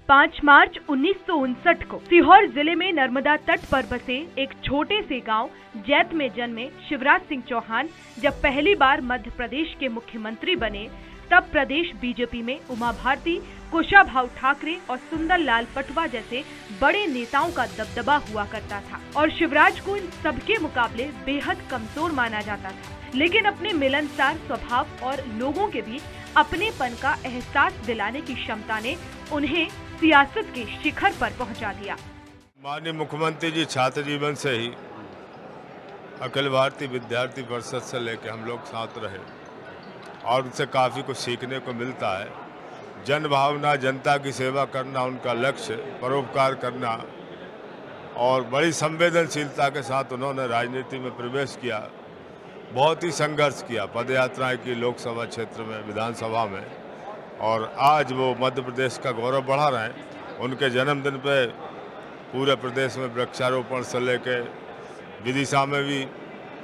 5 मार्च 1959 को सीहोर जिले में नर्मदा तट पर बसे एक छोटे से गांव जैत में जन्मे शिवराज सिंह चौहान जब पहली बार मध्य प्रदेश के मुख्यमंत्री बने, तब प्रदेश बीजेपी में उमा भारती, कुशाभाऊ ठाकरे और सुंदर लाल पटवा जैसे बड़े नेताओं का दबदबा हुआ करता था और शिवराज को इन सबके मुकाबले बेहद कमजोर माना जाता था। लेकिन अपने मिलनसार स्वभाव और लोगों के बीच अपनेपन का एहसास दिलाने की क्षमता ने उन्हें सियासत के शिखर पर पहुंचा दिया। माननीय मुख्यमंत्री जी छात्र जीवन से ही अखिल भारतीय विद्यार्थी परिषद से लेकर हम लोग साथ रहे और उनसे काफ़ी कुछ सीखने को मिलता है। जन भावना, जनता की सेवा करना उनका लक्ष्य, परोपकार करना और बड़ी संवेदनशीलता के साथ उन्होंने राजनीति में प्रवेश किया। बहुत ही संघर्ष किया, पदयात्राएं की लोकसभा क्षेत्र में, विधानसभा में, और आज वो मध्य प्रदेश का गौरव बढ़ा रहे हैं। उनके जन्मदिन पे पूरे प्रदेश में वृक्षारोपण से लेकर विदिशा में भी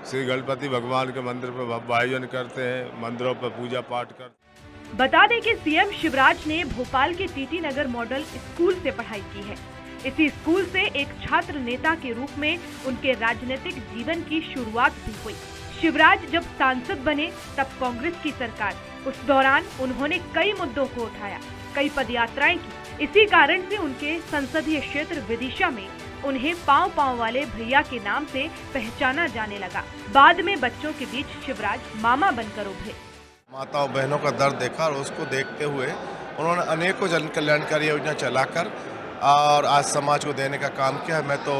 श्री गणपति भगवान के मंदिर पर भव्य आयोजन करते हैं, मंदिरों पर पूजा पाठ करते हैं। बता दें कि सीएम शिवराज ने भोपाल के टीटी नगर मॉडल स्कूल से पढ़ाई की है। इसी स्कूल से एक छात्र नेता के रूप में उनके राजनीतिक जीवन की शुरुआत भी हुई। शिवराज जब सांसद बने तब कांग्रेस की सरकार, उस दौरान उन्होंने कई मुद्दों को उठाया, कई पदयात्राएं की। इसी कारण से उनके संसदीय क्षेत्र विदिशा में उन्हें पांव पांव वाले भैया के नाम से पहचाना जाने लगा। बाद में बच्चों के बीच शिवराज मामा बनकर उभरे। माताओं बहनों का दर्द देखा और उसको देखते हुए उन्होंने अनेकों जन कल्याणकारी योजना चलाकर और आज समाज को देने का काम किया है। मैं तो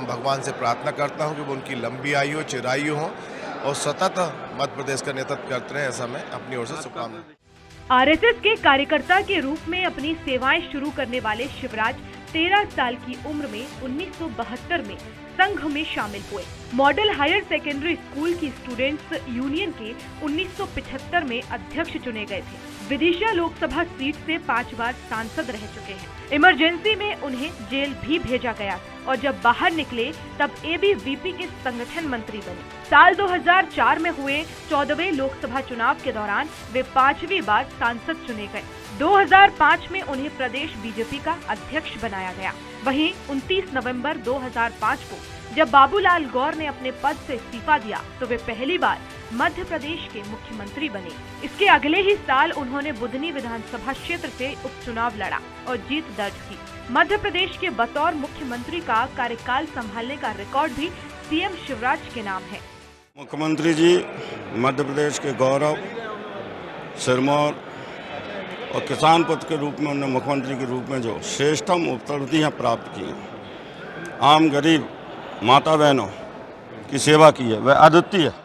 भगवान से प्रार्थना करता हूँ कि वो उनकी लंबी आयु हो, चिरायु हो और सतत मध्य प्रदेश का नेतृत्व करते रहे। ऐसा मैं अपनी ओर से शुभकामनाएं। आरएसएस के कार्यकर्ता के रूप में अपनी सेवाएं शुरू करने वाले शिवराज 13 साल की उम्र में 1972 में संघ में शामिल हुए। मॉडल हायर सेकेंडरी स्कूल की स्टूडेंट्स यूनियन के 1975 में अध्यक्ष चुने गए थे। विदिशा लोकसभा सीट से 5 बार सांसद रह चुके हैं। इमरजेंसी में उन्हें जेल भी भेजा गया और जब बाहर निकले तब एबीवीपी के संगठन मंत्री बने। साल 2004 में हुए 14वें लोकसभा चुनाव के दौरान वे 5वीं बार सांसद चुने गए। 2005 में उन्हें प्रदेश बीजेपी का अध्यक्ष बनाया गया। वहीं 29 नवंबर 2005 को जब बाबूलाल गौर ने अपने पद से इस्तीफा दिया तो वे पहली बार मध्य प्रदेश के मुख्यमंत्री बने। इसके अगले ही साल उन्होंने बुधनी विधानसभा क्षेत्र से उपचुनाव लड़ा और जीत दर्ज की। मध्य प्रदेश के बतौर मुख्यमंत्री का कार्यकाल संभालने का रिकॉर्ड भी सीएम शिवराज के नाम है। मुख्यमंत्री जी मध्य प्रदेश के गौरव, सिरमौर और किसान पुत्र के रूप में उन्होंने मुख्यमंत्री के रूप में जो श्रेष्ठतम उपलब्धियां प्राप्त की, आम गरीब माता बहनों की सेवा की है, वह अद्वितीय है।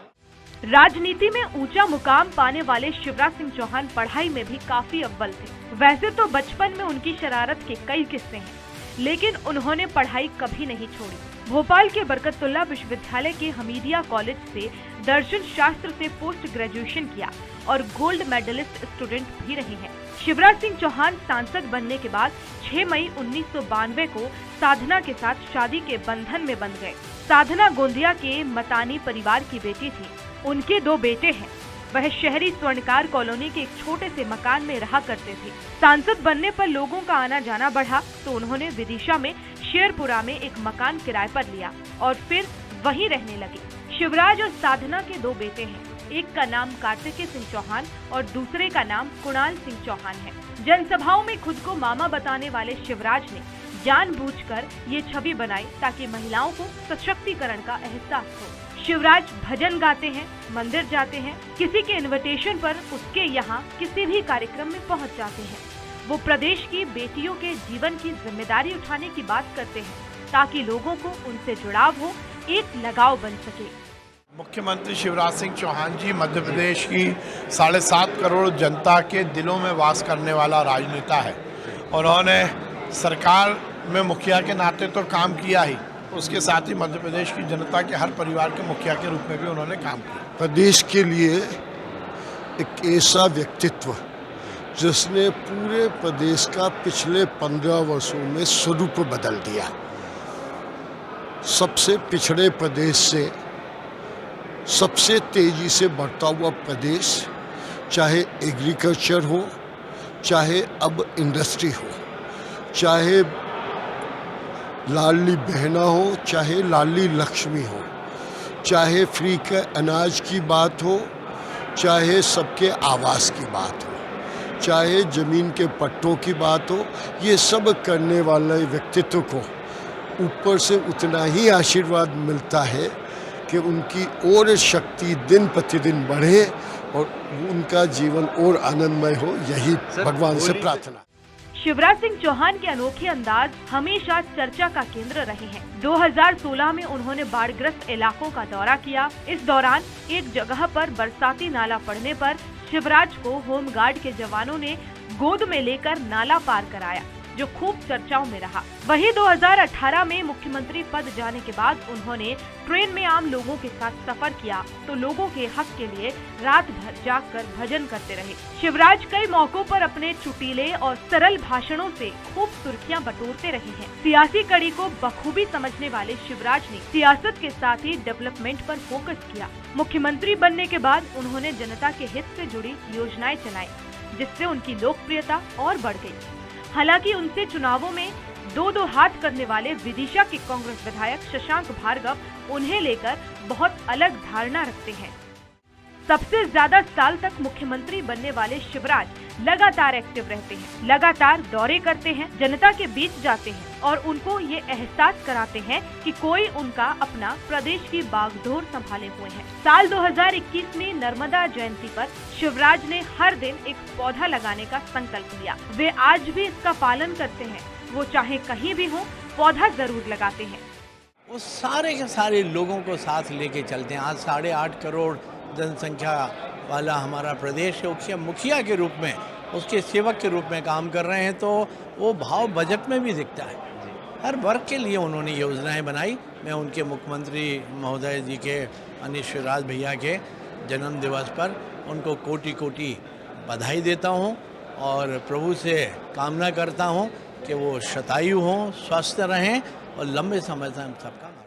राजनीति में ऊंचा मुकाम पाने वाले शिवराज सिंह चौहान पढ़ाई में भी काफी अव्वल थे। वैसे तो बचपन में उनकी शरारत के कई किस्से हैं, लेकिन उन्होंने पढ़ाई कभी नहीं छोड़ी। भोपाल के बरकतुल्लाह विश्वविद्यालय के हमीदिया कॉलेज से दर्शन शास्त्र से पोस्ट ग्रेजुएशन किया और गोल्ड मेडलिस्ट स्टूडेंट भी रहे हैं। शिवराज सिंह चौहान सांसद बनने के बाद 6 मई 1992 को साधना के साथ शादी के बंधन में बंध गए। साधना गोंदिया के मतानी परिवार की बेटी थी। उनके 2 बेटे हैं। वह शहरी स्वर्णकार कॉलोनी के एक छोटे से मकान में रहा करते थे। सांसद बनने पर लोगों का आना जाना बढ़ा तो उन्होंने विदिशा में शेरपुरा में एक मकान किराए पर लिया और फिर वहीं रहने लगे। शिवराज और साधना के 2 बेटे हैं। एक का नाम कार्तिकेय सिंह चौहान और दूसरे का नाम कुणाल सिंह चौहान है। जनसभाओं में खुद को मामा बताने वाले शिवराज ने जानबूझकर ये छवि बनाई ताकि महिलाओं को सशक्तिकरण का एहसास हो। शिवराज भजन गाते हैं, मंदिर जाते हैं, किसी के इनविटेशन पर उसके यहाँ किसी भी कार्यक्रम में पहुँच जाते हैं। वो प्रदेश की बेटियों के जीवन की जिम्मेदारी उठाने की बात करते हैं ताकि लोगों को उनसे जुड़ाव हो, एक लगाव बन सके। मुख्यमंत्री शिवराज सिंह चौहान जी मध्य प्रदेश की 7.5 करोड़ जनता के दिलों में वास करने वाला राजनेता है। उन्होंने सरकार में मुखिया के नाते तो काम किया ही, उसके साथ ही मध्य प्रदेश की जनता के हर परिवार के मुखिया के रूप में भी उन्होंने काम किया। प्रदेश के लिए एक ऐसा व्यक्तित्व जिसने पूरे प्रदेश का पिछले 15 वर्षों में स्वरूप बदल दिया। सबसे पिछड़े प्रदेश से सबसे तेजी से बढ़ता हुआ प्रदेश, चाहे एग्रीकल्चर हो, चाहे अब इंडस्ट्री हो, चाहे लाडली बहना हो, चाहे लाडली लक्ष्मी हो, चाहे फ्री के अनाज की बात हो, चाहे सबके आवास की बात हो, चाहे ज़मीन के पट्टों की बात हो, ये सब करने वाले व्यक्तित्व को ऊपर से उतना ही आशीर्वाद मिलता है कि उनकी और शक्ति दिन प्रतिदिन बढ़े और उनका जीवन और आनंदमय हो, यही भगवान से प्रार्थना। शिवराज सिंह चौहान के अनोखे अंदाज हमेशा चर्चा का केंद्र रहे हैं। 2016 में उन्होंने बाढ़ग्रस्त इलाकों का दौरा किया। इस दौरान एक जगह पर बरसाती नाला पड़ने पर शिवराज को होमगार्ड के जवानों ने गोद में लेकर नाला पार कराया, जो खूब चर्चाओं में रहा। वहीं 2018 में मुख्यमंत्री पद जाने के बाद उन्होंने ट्रेन में आम लोगों के साथ सफर किया तो लोगों के हक के लिए रात भर जागकर भजन करते रहे। शिवराज कई मौकों पर अपने चुटीले और सरल भाषणों से खूब सुर्खियां बटोरते रहे हैं। सियासी कड़ी को बखूबी समझने वाले शिवराज ने सियासत के साथ ही डेवलपमेंट पर फोकस किया। मुख्यमंत्री बनने के बाद उन्होंने जनता के हित से जुड़ी योजनाएं चलाई, जिससे उनकी लोकप्रियता और बढ़ गई। हालांकि उनसे चुनावों में दो हाथ करने वाले विदिशा के कांग्रेस विधायक शशांक भार्गव उन्हें लेकर बहुत अलग धारणा रखते हैं। सबसे ज्यादा साल तक मुख्यमंत्री बनने वाले शिवराज लगातार एक्टिव रहते हैं, लगातार दौरे करते हैं, जनता के बीच जाते हैं और उनको ये एहसास कराते हैं कि कोई उनका अपना प्रदेश की बागडोर संभाले हुए हैं। साल 2021 में नर्मदा जयंती पर शिवराज ने हर दिन एक पौधा लगाने का संकल्प लिया। वे आज भी इसका पालन करते हैं। वो चाहे कहीं भी हो, पौधा जरूर लगाते हैं। वो सारे के सारे लोगों को साथ लेके चलते हैं। आज 8.5 करोड़ जनसंख्या वाला हमारा प्रदेश है। मुखिया के रूप में, उसके सेवक के रूप में काम कर रहे हैं, तो वो भाव बजट में भी दिखता है। हर वर्ग के लिए उन्होंने योजनाएं बनाई। मैं उनके मुख्यमंत्री महोदय जी के अनिल शिवराज भैया के जन्म दिवस पर उनको कोटि कोटि बधाई देता हूं और प्रभु से कामना करता हूं कि वो शतायु हों, स्वस्थ रहें और लंबे समय तक हम सबका।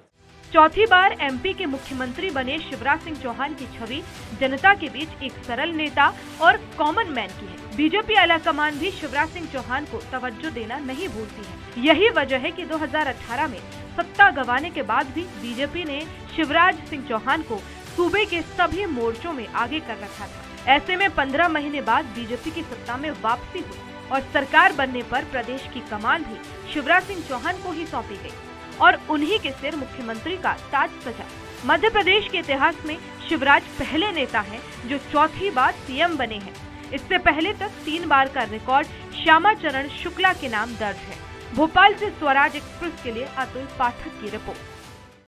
चौथी बार एमपी के मुख्यमंत्री बने शिवराज सिंह चौहान की छवि जनता के बीच एक सरल नेता और कॉमन मैन की है। बीजेपी आलाकमान भी शिवराज सिंह चौहान को तवज्जो देना नहीं भूलती है। यही वजह है कि 2018 में सत्ता गंवाने के बाद भी बीजेपी ने शिवराज सिंह चौहान को सूबे के सभी मोर्चों में आगे कर रखा था। ऐसे में 15 महीने बाद बीजेपी की सत्ता में वापसी हुई और सरकार बनने पर प्रदेश की कमान भी शिवराज सिंह चौहान को ही सौंपी गई और उन्हीं के सिर मुख्यमंत्री का ताज सजा। मध्य प्रदेश के इतिहास में शिवराज पहले नेता हैं जो चौथी बार सीएम बने हैं। इससे पहले तक 3 बार का रिकॉर्ड श्यामाचरण शुक्ला के नाम दर्ज है। भोपाल से स्वराज एक्सप्रेस के लिए अतुल पाठक की रिपोर्ट।